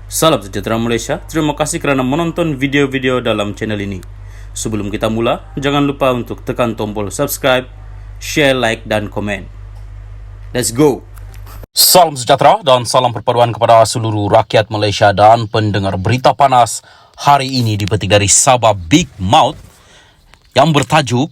Salam sejahtera Malaysia, terima kasih kerana menonton video-video dalam channel ini. Sebelum kita mula, jangan lupa untuk tekan tombol subscribe, share, like dan komen. Let's go! Salam sejahtera dan salam perpaduan kepada seluruh rakyat Malaysia dan pendengar berita panas hari ini dipetik dari Sabah Big Mouth yang bertajuk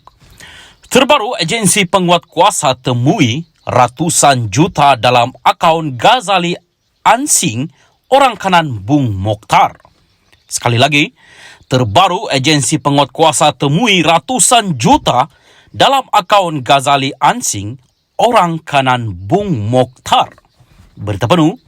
terbaru agensi penguat kuasa temui ratusan juta dalam akaun Ghazali Ansing orang kanan Bung Mokhtar. Sekali lagi, terbaru agensi penguat kuasa temui ratusan juta dalam akaun Ghazali Ansing orang kanan Bung Mokhtar. Berita penuh,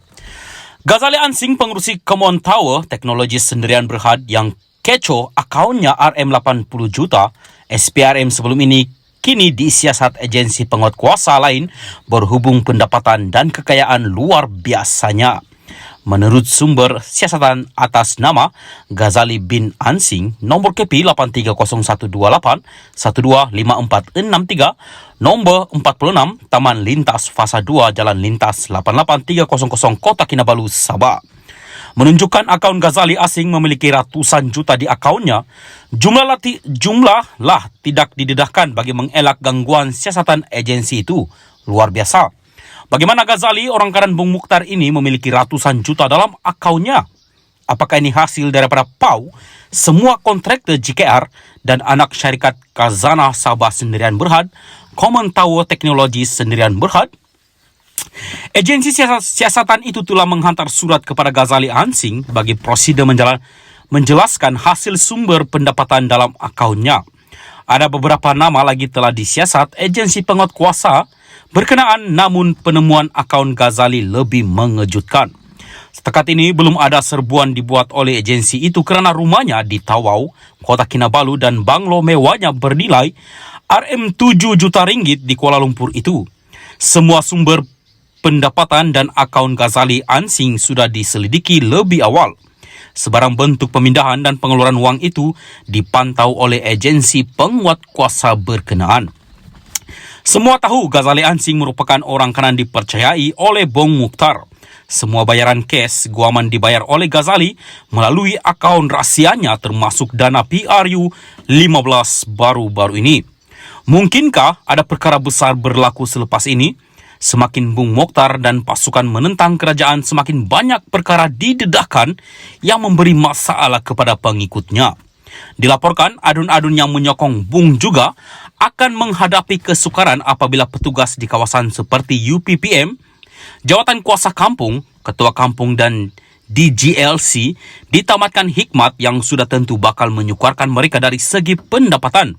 Ghazali Ansing pengurusi Common Tower Teknologi Sendirian Berhad yang kecoh akaunnya RM80 juta, SPRM sebelum ini kini disiasat agensi penguat kuasa lain berhubung pendapatan dan kekayaan luar biasanya. Menurut sumber siasatan atas nama Ghazali bin Ansing, nombor KP 830128-125463, nombor 46, Taman Lintas Fasa 2, Jalan Lintas 88300 Kota Kinabalu, Sabah. Menunjukkan akaun Ghazali Ansing memiliki ratusan juta di akaunnya, jumlah tidak didedahkan bagi mengelak gangguan siasatan agensi itu. Luar biasa. Bagaimana Ghazali, orang kanan Bung Mokhtar ini memiliki ratusan juta dalam akaunnya? Apakah ini hasil daripada PAU, semua kontraktor JKR dan anak syarikat Khazanah Sabah Sendirian Berhad, Common Tower Teknologi Sendirian Berhad? Agensi siasatan itu telah menghantar surat kepada Ghazali Ansing bagi prosedur menjelaskan hasil sumber pendapatan dalam akaunnya. Ada beberapa nama lagi telah disiasat agensi penguat kuasa berkenaan, namun penemuan akaun Ghazali lebih mengejutkan. Setakat ini belum ada serbuan dibuat oleh agensi itu kerana rumahnya di Tawau, Kota Kinabalu dan banglo mewahnya bernilai RM7 juta ringgit di Kuala Lumpur itu. Semua sumber pendapatan dan akaun Ghazali Ansing sudah diselidiki lebih awal. Sebarang bentuk pemindahan dan pengeluaran wang itu dipantau oleh agensi penguat kuasa berkenaan. Semua tahu Ghazali Ansing merupakan orang kanan dipercayai oleh Bung Mokhtar. Semua bayaran cash guaman dibayar oleh Ghazali melalui akaun rahsianya termasuk dana PRU 15 baru-baru ini. Mungkinkah ada perkara besar berlaku selepas ini? Semakin Bung Mokhtar dan pasukan menentang kerajaan, semakin banyak perkara didedahkan yang memberi masalah kepada pengikutnya. Dilaporkan adun-adun yang menyokong Bung juga akan menghadapi kesukaran apabila petugas di kawasan seperti UPPM, Jawatan Kuasa Kampung, Ketua Kampung dan DGLC ditamatkan hikmat yang sudah tentu bakal menyukarkan mereka dari segi pendapatan.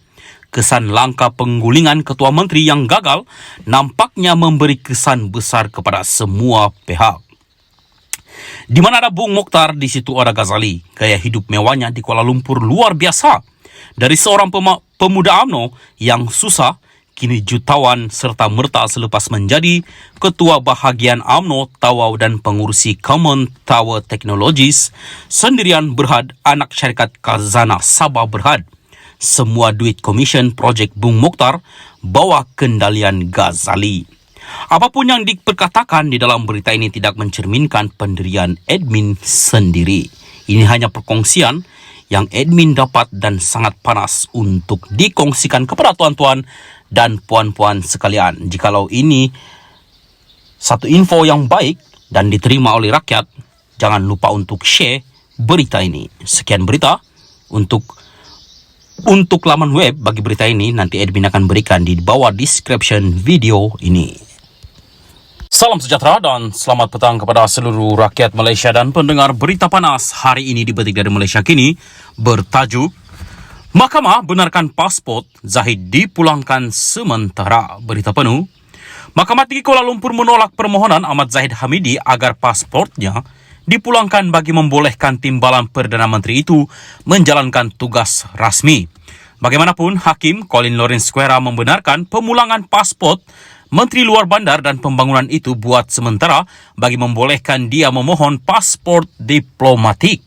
Kesan langkah penggulingan Ketua Menteri yang gagal nampaknya memberi kesan besar kepada semua pihak. Di mana ada Bung Mokhtar, di situ ada Ghazali. Gaya hidup mewahnya di Kuala Lumpur luar biasa. Dari seorang pemuda UMNO yang susah, kini jutawan serta merta selepas menjadi Ketua Bahagian UMNO Tawau dan pengurusi Common Tower Technologies Sendirian Berhad, anak syarikat Khazanah Sabah Berhad. Semua duit komisen projek Bung Mokhtar bawa kendalian Ghazali. Apapun yang diperkatakan di dalam berita ini tidak mencerminkan pendirian admin sendiri. Ini hanya perkongsian yang admin dapat dan sangat panas untuk dikongsikan kepada tuan-tuan dan puan-puan sekalian. Jikalau ini satu info yang baik dan diterima oleh rakyat, jangan lupa untuk share berita ini. Sekian berita untuk laman web bagi berita ini nanti admin akan berikan di bawah description video ini. Salam sejahtera dan selamat petang kepada seluruh rakyat Malaysia dan pendengar berita panas hari ini dipetik dari Malaysia Kini bertajuk Mahkamah benarkan pasport Zahid dipulangkan sementara. Berita penuh, Mahkamah Tinggi Kuala Lumpur menolak permohonan Ahmad Zahid Hamidi agar pasportnya dipulangkan bagi membolehkan timbalan Perdana Menteri itu menjalankan tugas rasmi. Bagaimanapun, Hakim Colin Lawrence Square membenarkan pemulangan pasport Menteri Luar Bandar dan Pembangunan itu buat sementara bagi membolehkan dia memohon pasport diplomatik.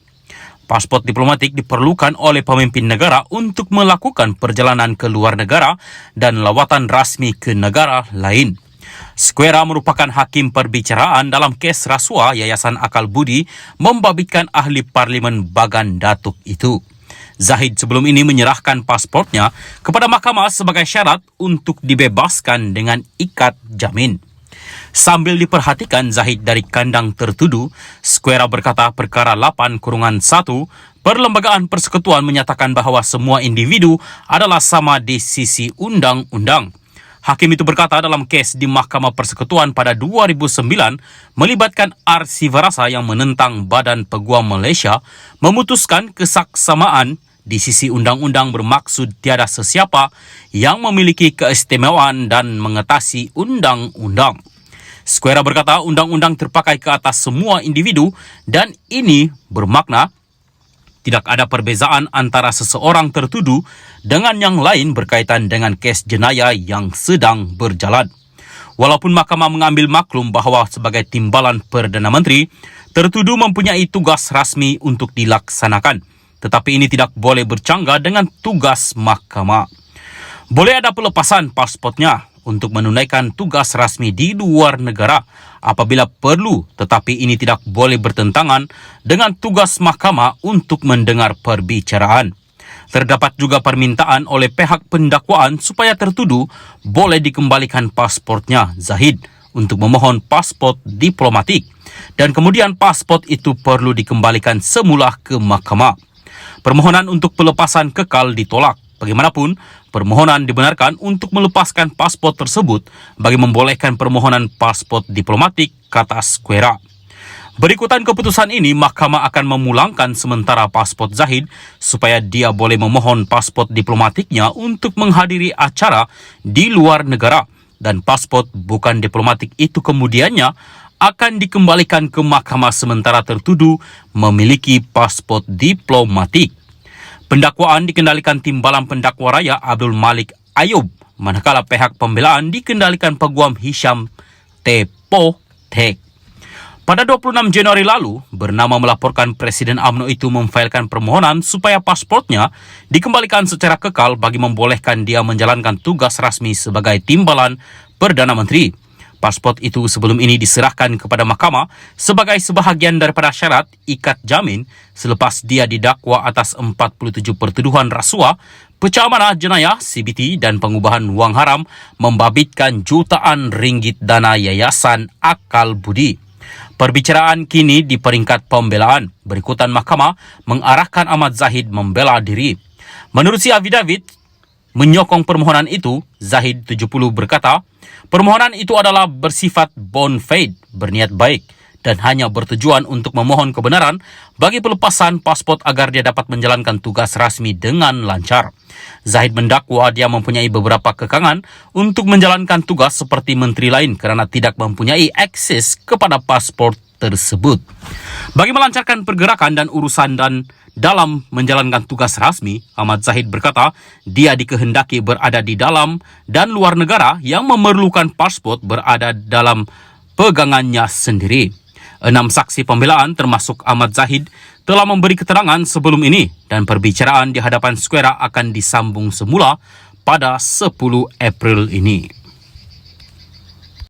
Pasport diplomatik diperlukan oleh pemimpin negara untuk melakukan perjalanan ke luar negara dan lawatan rasmi ke negara lain. Squera merupakan hakim perbicaraan dalam kes rasuah Yayasan Akal Budi membabitkan ahli parlimen Bagan Datuk itu. Zahid sebelum ini menyerahkan pasportnya kepada mahkamah sebagai syarat untuk dibebaskan dengan ikat jamin. Sambil diperhatikan Zahid dari kandang tertuduh, Squera berkata perkara 8-1 Perlembagaan Persekutuan menyatakan bahawa semua individu adalah sama di sisi undang-undang. Hakim itu berkata dalam kes di Mahkamah Persekutuan pada 2009 melibatkan R.C. Varasa yang menentang Badan Peguam Malaysia memutuskan kesaksamaan di sisi undang-undang bermaksud tiada sesiapa yang memiliki keistimewaan dan mengatasi undang-undang. Squera berkata undang-undang terpakai ke atas semua individu dan ini bermakna tidak ada perbezaan antara seseorang tertuduh dengan yang lain berkaitan dengan kes jenayah yang sedang berjalan. Walaupun mahkamah mengambil maklum bahawa sebagai timbalan Perdana Menteri, tertuduh mempunyai tugas rasmi untuk dilaksanakan, tetapi ini tidak boleh bercanggah dengan tugas mahkamah. Boleh ada pelepasan pasportnya untuk menunaikan tugas rasmi di luar negara apabila perlu, tetapi ini tidak boleh bertentangan dengan tugas mahkamah untuk mendengar perbicaraan. Terdapat juga permintaan oleh pihak pendakwaan supaya tertuduh boleh dikembalikan pasportnya Zahid untuk memohon pasport diplomatik dan kemudian pasport itu perlu dikembalikan semula ke mahkamah. Permohonan untuk pelepasan kekal ditolak. Bagaimanapun, permohonan dibenarkan untuk melepaskan pasport tersebut bagi membolehkan permohonan pasport diplomatik, kata Squera. Berikutan keputusan ini, mahkamah akan memulangkan sementara pasport Zahid supaya dia boleh memohon pasport diplomatiknya untuk menghadiri acara di luar negara dan pasport bukan diplomatik itu kemudiannya akan dikembalikan ke mahkamah sementara tertuduh memiliki pasport diplomatik. Pendakwaan dikendalikan Timbalan Pendakwa Raya Abdul Malik Ayub, manakala pihak pembelaan dikendalikan Peguam Hisham Tepo Tek. Pada 26 Januari lalu, Bernama melaporkan Presiden UMNO itu memfailkan permohonan supaya pasportnya dikembalikan secara kekal bagi membolehkan dia menjalankan tugas rasmi sebagai Timbalan Perdana Menteri. Pasport itu sebelum ini diserahkan kepada mahkamah sebagai sebahagian daripada syarat ikat jamin selepas dia didakwa atas 47 pertuduhan rasuah, pecah amanah jenayah, CBT dan pengubahan wang haram membabitkan jutaan ringgit dana Yayasan Akal Budi. Perbicaraan kini di peringkat pembelaan. Berikutan mahkamah mengarahkan Ahmad Zahid membela diri. Menerusi affidavit menyokong permohonan itu, Zahid 70 berkata, permohonan itu adalah bersifat bona fide, berniat baik dan hanya bertujuan untuk memohon kebenaran bagi pelepasan pasport agar dia dapat menjalankan tugas rasmi dengan lancar. Zahid mendakwa dia mempunyai beberapa kekangan untuk menjalankan tugas seperti menteri lain kerana tidak mempunyai akses kepada pasport tersebut. Bagi melancarkan pergerakan dan urusan dan dalam menjalankan tugas rasmi, Ahmad Zahid berkata dia dikehendaki berada di dalam dan luar negara yang memerlukan pasport berada dalam pegangannya sendiri. 6 saksi pembelaan termasuk Ahmad Zahid telah memberi keterangan sebelum ini dan perbicaraan di hadapan Squera akan disambung semula pada 10 April ini.